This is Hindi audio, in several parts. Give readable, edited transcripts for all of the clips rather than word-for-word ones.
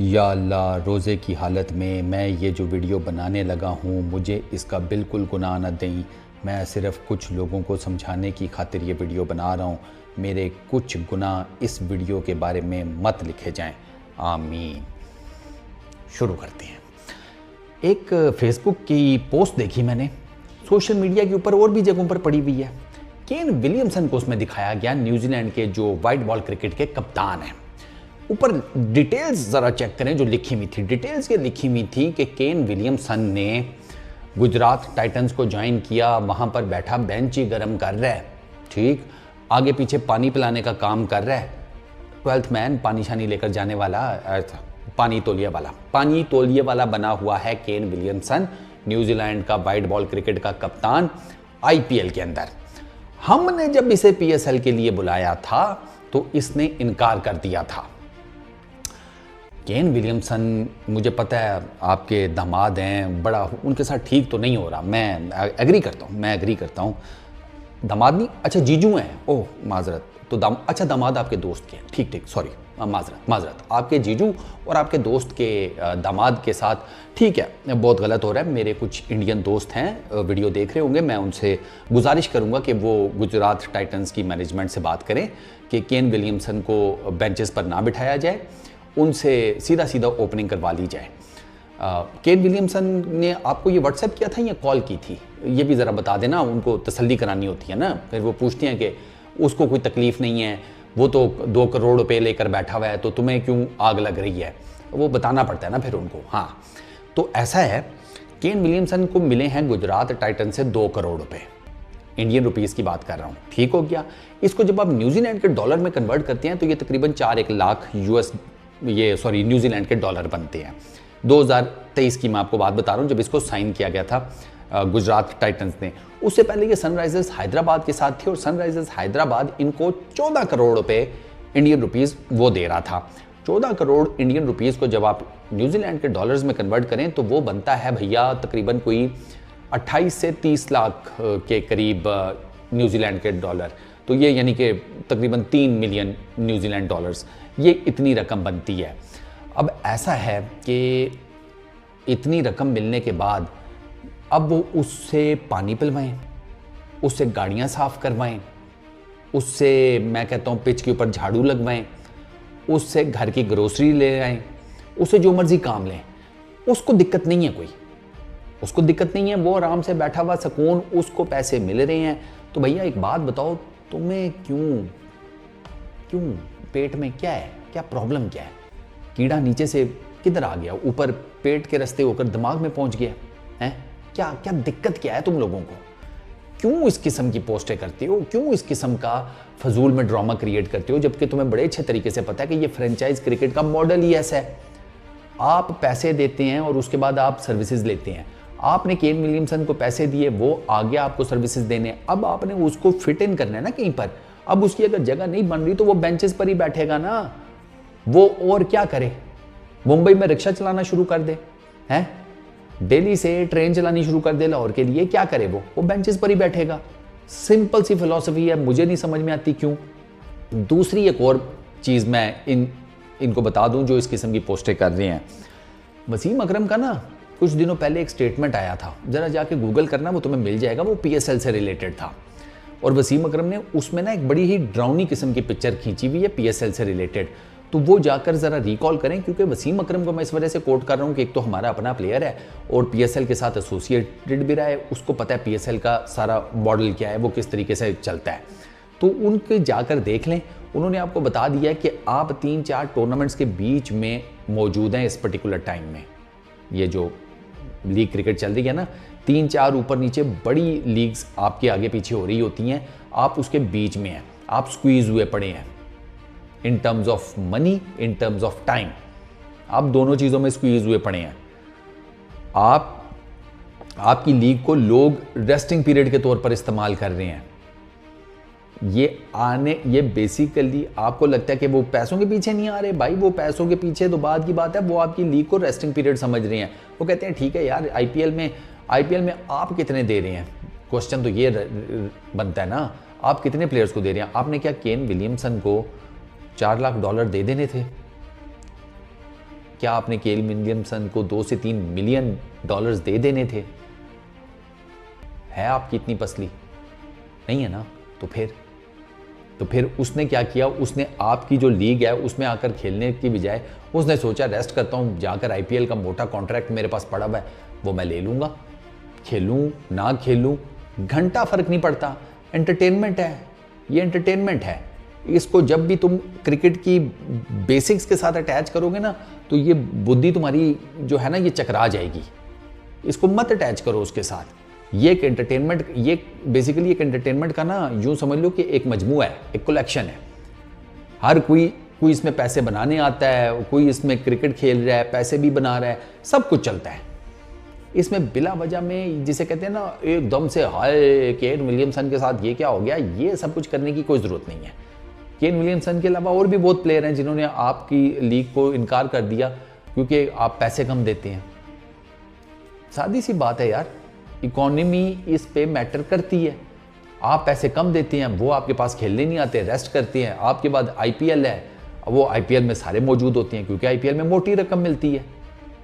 या अल्लाह, रोज़े की हालत में मैं ये जो वीडियो बनाने लगा हूँ, मुझे इसका बिल्कुल गुनाह न दें। मैं सिर्फ़ कुछ लोगों को समझाने की खातिर ये वीडियो बना रहा हूँ। मेरे कुछ गुनाह इस वीडियो के बारे में मत लिखे जाएं। आमीन। शुरू करते हैं। एक फेसबुक की पोस्ट देखी मैंने, सोशल मीडिया के ऊपर और भी जगहों पर पड़ी हुई है। केन विलियमसन को उसमें दिखाया गया, न्यूजीलैंड के जो वाइट बॉल क्रिकेट के कप्तान हैं। ऊपर डिटेल्स ज़रा चेक करें जो लिखी हुई थी। डिटेल्स ये लिखी हुई थी कि केन विलियमसन ने गुजरात टाइटंस को ज्वाइन किया, वहाँ पर बैठा बेंच ही गर्म कर रहा है, ठीक, आगे पीछे पानी पिलाने का काम कर रहा है। 12th मैन, पानी शानी लेकर जाने वाला, पानी तोलिए वाला बना हुआ है केन विलियमसन, न्यूजीलैंड का वाइट बॉल क्रिकेट का कप्तान आईपीएल के अंदर। हमने जब इसे पीएसएल के लिए बुलाया था तो इसने इनकार कर दिया था। केन विलियमसन, मुझे पता है आपके दामाद हैं, बड़ा उनके साथ ठीक तो नहीं हो रहा, मैं एग्री करता हूँ। दामाद नहीं, अच्छा जीजू हैं, ओह माजरत, तो अच्छा दामाद आपके दोस्त के हैं, ठीक, सॉरी, माजरत, आपके जीजू और आपके दोस्त के दामाद के साथ ठीक है, बहुत गलत हो रहा है। मेरे कुछ इंडियन दोस्त हैं, वीडियो देख रहे होंगे, मैं उनसे गुजारिश करूंगा कि वो गुजरात टाइटंस की मैनेजमेंट से बात करें कि केन विलियमसन को बेंचेस पर ना बिठाया जाए, उनसे सीधा ओपनिंग करवा ली जाए। केन विलियमसन ने आपको ये व्हाट्सएप किया था या कॉल की थी, ये भी ज़रा बता देना, उनको तसल्ली करानी होती है ना। फिर वो पूछती हैं कि उसको कोई तकलीफ़ नहीं है, वो तो 2 करोड़ रुपए लेकर बैठा हुआ है, तो तुम्हें क्यों आग लग रही है, वो बताना पड़ता है ना फिर उनको। हाँ, तो ऐसा है, केन विलियमसन को मिले हैं गुजरात टाइटन से 2 करोड़ रुपए, इंडियन रुपीज़ की बात कर रहा हूँ, ठीक हो गया। इसको जब आप न्यूजीलैंड के डॉलर में कन्वर्ट करते हैं तो ये तकरीबन 4-1 लाख न्यूजीलैंड के डॉलर बनते हैं। 2023 की मैं आपको बात बता रहा हूँ, जब इसको साइन किया गया था गुजरात टाइटंस ने। उससे पहले ये सनराइजर्स हैदराबाद के साथ थे और सनराइजर्स हैदराबाद इनको 14 करोड़ रुपए इंडियन रुपीज़ वो दे रहा था। 14 करोड़ इंडियन रुपीज़ को जब आप न्यूजीलैंड के डॉलर्स में कन्वर्ट करें तो वो बनता है भैया तकरीबन कोई 28 से 30 लाख के करीब न्यूजीलैंड के डॉलर, तो ये यानी कि तकरीबन 3 मिलियन न्यूजीलैंड डॉलर्स, ये इतनी रकम बनती है। अब ऐसा है कि इतनी रकम मिलने के बाद अब वो उससे पानी पिलवाएं, उससे गाड़ियाँ साफ़ करवाएं, उससे मैं कहता हूँ पिच के ऊपर झाड़ू लगवाएं, उससे घर की ग्रोसरी ले आएं, उससे जो मर्जी काम लें, उसको दिक्कत नहीं है, उसको दिक्कत नहीं है, वो आराम से बैठा हुआ सुकून, उसको पैसे मिल रहे हैं। तो भैया एक बात बताओ, तुम्हें क्यों पेट में क्या है, क्या प्रॉब्लम क्या है, कीड़ा नीचे से किधर आ गया, ऊपर पेट के रास्ते होकर दिमाग में पहुंच गया है, क्या दिक्कत क्या है तुम लोगों को? क्यों इस किस्म की पोस्टें करते हो, क्यों इस किस्म का फजूल में ड्रामा क्रिएट करते हो, जबकि तुम्हें बड़े अच्छे तरीके से पता है कि ये फ्रेंचाइज क्रिकेट का मॉडल ही ऐसा है। आप पैसे देते हैं और उसके बाद आप सर्विसेज लेते हैं। आपने केन विलियमसन को पैसे दिए, वो आ गया आपको सर्विसेज देने, अब आपने उसको फिट इन करना है ना कहीं पर। अब उसकी अगर जगह नहीं बन रही तो वो बेंचेस पर ही बैठेगा ना, वो और क्या करे, मुंबई में रिक्शा चलाना शुरू कर दे, हैं, दिल्ली से ट्रेन चलानी शुरू कर दे लाहौर के लिए, क्या करे वो बेंचेस पर ही बैठेगा। सिंपल सी फिलॉसफी है, मुझे नहीं समझ में आती क्यों। दूसरी एक और चीज़ मैं इनको बता दूं जो इस किस्म की पोस्टें कर रहे हैं। वसीम अकरम का ना कुछ दिनों पहले एक स्टेटमेंट आया था, ज़रा जाके गूगल करना, वो तुम्हें मिल जाएगा, वो पीएसएल से रिलेटेड था। और वसीम अकरम ने उसमें ना एक बड़ी ही ड्राउनी किस्म की पिक्चर खींची हुई है पीएसएल से रिलेटेड, तो वो जाकर ज़रा रिकॉल करें, क्योंकि वसीम अकरम को मैं इस वजह से कोट कर रहा हूँ कि एक तो हमारा अपना प्लेयर है और पीएसएल के साथ एसोसिएटेड भी रहा है, उसको पता है पीएसएल का सारा मॉडल क्या है, वो किस तरीके से चलता है, तो उनके जाकर देख लें। उन्होंने आपको बता दिया है कि आप 3-4 टूर्नामेंट्स के बीच में मौजूद हैं इस पर्टिकुलर टाइम में। ये जो लीग क्रिकेट चल रही है ना, 3-4 ऊपर नीचे बड़ी लीग्स आपके आगे पीछे हो रही होती हैं, आप उसके बीच में हैं, आप स्क्वीज हुए पड़े हैं in terms of money, in terms of time, आप दोनों चीज़ों में स्क्वीज हुए पड़े हैं। आपकी लीग को लोग रेस्टिंग पीरियड के तौर पर इस्तेमाल कर रहे हैं। ये बेसिकली आपको लगता है कि वो पैसों के पीछे नहीं आ रहे, भाई वो पैसों के पीछे तो बाद की बात है, वो आपकी लीग को रेस्टिंग पीरियड समझ रहे हैं। वो कहते हैं ठीक है यार, आईपीएल में आप कितने दे रहे हैं, क्वेश्चन तो ये बनता है ना, आप कितने प्लेयर्स को दे रहे हैं। आपने क्या केन विलियमसन को $4 लाख दे देने थे? क्या आपने केन विलियमसन को 2 से 3 मिलियन डॉलर्स दे देने थे? है आपकी इतनी पसली? नहीं है ना? तो फिर उसने क्या किया, उसने आपकी जो लीग है उसमें आकर खेलने की बजाय उसने सोचा रेस्ट करता हूँ, जाकर आईपीएल का मोटा कॉन्ट्रैक्ट मेरे पास पड़ा हुआ है वो मैं ले लूँगा, खेलूँ ना खेलूँ घंटा फर्क नहीं पड़ता, एंटरटेनमेंट है, ये एंटरटेनमेंट है। इसको जब भी तुम क्रिकेट की बेसिक्स के साथ अटैच करोगे ना तो ये बुद्धि तुम्हारी जो है ना ये चकरा जाएगी। इसको मत अटैच करो उसके साथ। ये एक एंटरटेनमेंट, ये बेसिकली एक एंटरटेनमेंट का ना यूँ समझ लो कि एक मजमूआ है, एक कलेक्शन है। हर कोई इसमें पैसे बनाने आता है, कोई इसमें क्रिकेट खेल रहा है, पैसे भी बना रहा है, सब कुछ चलता है इसमें। बिला वजह में जिसे कहते हैं ना एकदम से हाय केन विलियमसन के साथ ये क्या हो गया, ये सब कुछ करने की कोई ज़रूरत नहीं है। केन विलियमसन के अलावा और भी बहुत प्लेयर हैं जिन्होंने आपकी लीग को इनकार कर दिया क्योंकि आप पैसे कम देते हैं। सादी सी बात है यार, इकोनॉमी इस पे मैटर करती है। आप पैसे कम देते हैं, वो आपके पास खेलने नहीं आते, रेस्ट करते हैं। आपके बाद आईपीएल है, वो आईपीएल में सारे मौजूद होते हैं क्योंकि आईपीएल में मोटी रकम मिलती है।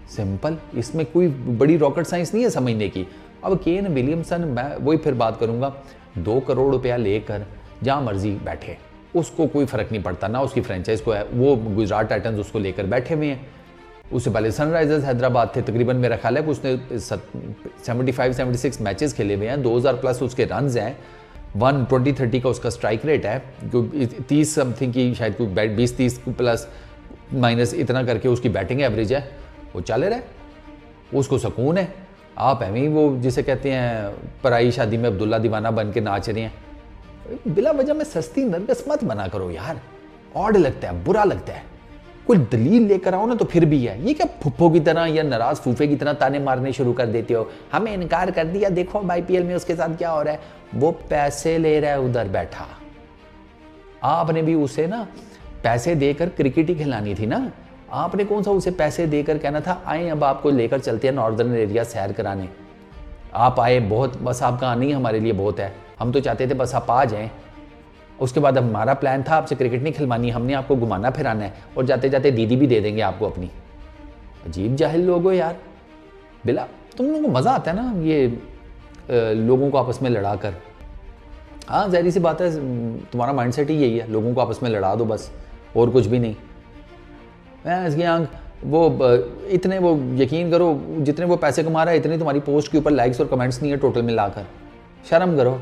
सिंपल, इसमें कोई बड़ी रॉकेट साइंस नहीं है समझने की। अब केन विलियमसन, मैं वही फिर बात करूंगा, 2 करोड़ रुपया लेकर जहाँ मर्जी बैठे, उसको कोई फर्क नहीं पड़ता ना। उसकी फ्रेंचाइज को है, वो गुजरात टाइटंस उसको लेकर बैठे हुए हैं। उससे पहले सनराइजर्स हैदराबाद थे, तकरीबन मेरा ख्याल है कि उसने 75-76 मैचेस खेले हुए हैं, 2000 प्लस उसके रन्स हैं, 120-30 का उसका स्ट्राइक रेट है, 30 समथिंग की शायद कोई 20-30 प्लस माइनस इतना करके उसकी बैटिंग एवरेज है। वो चल रहा है, उसको सुकून है। आप एवं ही वो जिसे कहते हैं पराई शादी में अब्दुल्ला दीवाना बन के नाच रहे हैं। बिला वजह में सस्ती नरगस मत बना करो यार, ऑड लगता है, बुरा लगता है। कोई दलील लेकर आओ ना तो फिर भी है। ये क्या फुफ्फो की तरह या नाराज फूफे की तरह ताने मारने शुरू कर देते हो, हमें इनकार कर दिया, देखो अब आईपीएल में उसके साथ क्या हो रहा है। वो पैसे ले रहा है उधर बैठा, आपने भी उसे ना पैसे देकर क्रिकेट ही खिलानी थी ना। आपने कौन सा उसे पैसे देकर कहना था आए अब आपको लेकर चलते हैं नॉर्दर्न एरिया सैर कराने। आप आए बहुत, बस आपका आना ही हमारे लिए बहुत है। हम तो चाहते थे बस आप आ जाएं। उसके बाद हमारा प्लान था आपसे क्रिकेट नहीं खिलवानी, हमने आपको घुमाना फिराना है और जाते जाते दीदी भी दे देंगे आपको अपनी। अजीब जाहिल लोग हो यार। बिला तुम लोगों को मज़ा आता है ना ये लोगों को आपस में लड़ा कर। हाँ ज़ाहिर सी बात है, तुम्हारा माइंडसेट ही यही है, लोगों को आपस में लड़ा दो बस, और कुछ भी नहीं। इसकी आंख वो इतने, वो यकीन करो जितने वो पैसे कमा रहा है इतने तुम्हारी पोस्ट के ऊपर लाइक्स और कमेंट्स नहीं है टोटल मिलाकर। शर्म करो,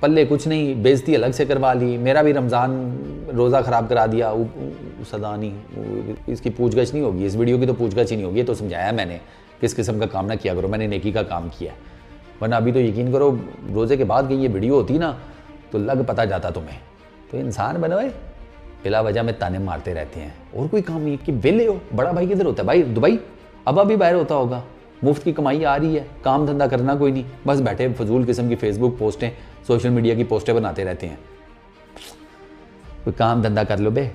पल्ले कुछ नहीं, बेइज्जती अलग से करवा ली। मेरा भी रमज़ान रोज़ा ख़राब करा दिया। सदा नहीं, इसकी पूछगछ नहीं होगी, इस वीडियो की तो पूछगछ ही नहीं होगी। तो समझाया मैंने किस किस्म का काम ना किया करो, मैंने नेकी का काम किया। वरना अभी तो यकीन करो रोज़े के बाद की ये वीडियो होती ना तो लग पता जाता तुम्हें। तो इंसान बनो, बिला वजह में ताने मारते रहते हैं और कोई काम नहीं है कि वेले हो। बड़ा भाई किधर होता है भाई? दुबई, अब भी बाहर होता होगा, मुफ्त की कमाई आ रही है, काम धंधा करना कोई नहीं, बस बैठे फजूल किस्म की फेसबुक पोस्टें, सोशल मीडिया की पोस्टें बनाते रहते हैं। कोई काम धंधा कर लो बे।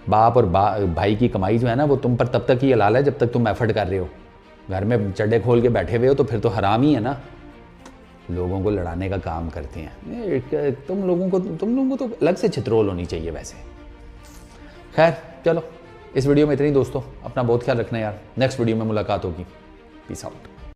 बाप और भाई की कमाई जो है ना वो तुम पर तब तक ही हलाल है जब तक तुम एफर्ट कर रहे हो। घर में चड्डे खोल के बैठे हुए हो तो फिर तो हराम ही है ना। लोगों को लड़ाने का काम करते हैं। तुम लोगों को तो अलग से छित्रोल होनी चाहिए वैसे। खैर चलो, इस वीडियो में इतनी दोस्तों, अपना बहुत ख्याल रखना यार। नेक्स्ट वीडियो में मुलाकात होगी। Peace out.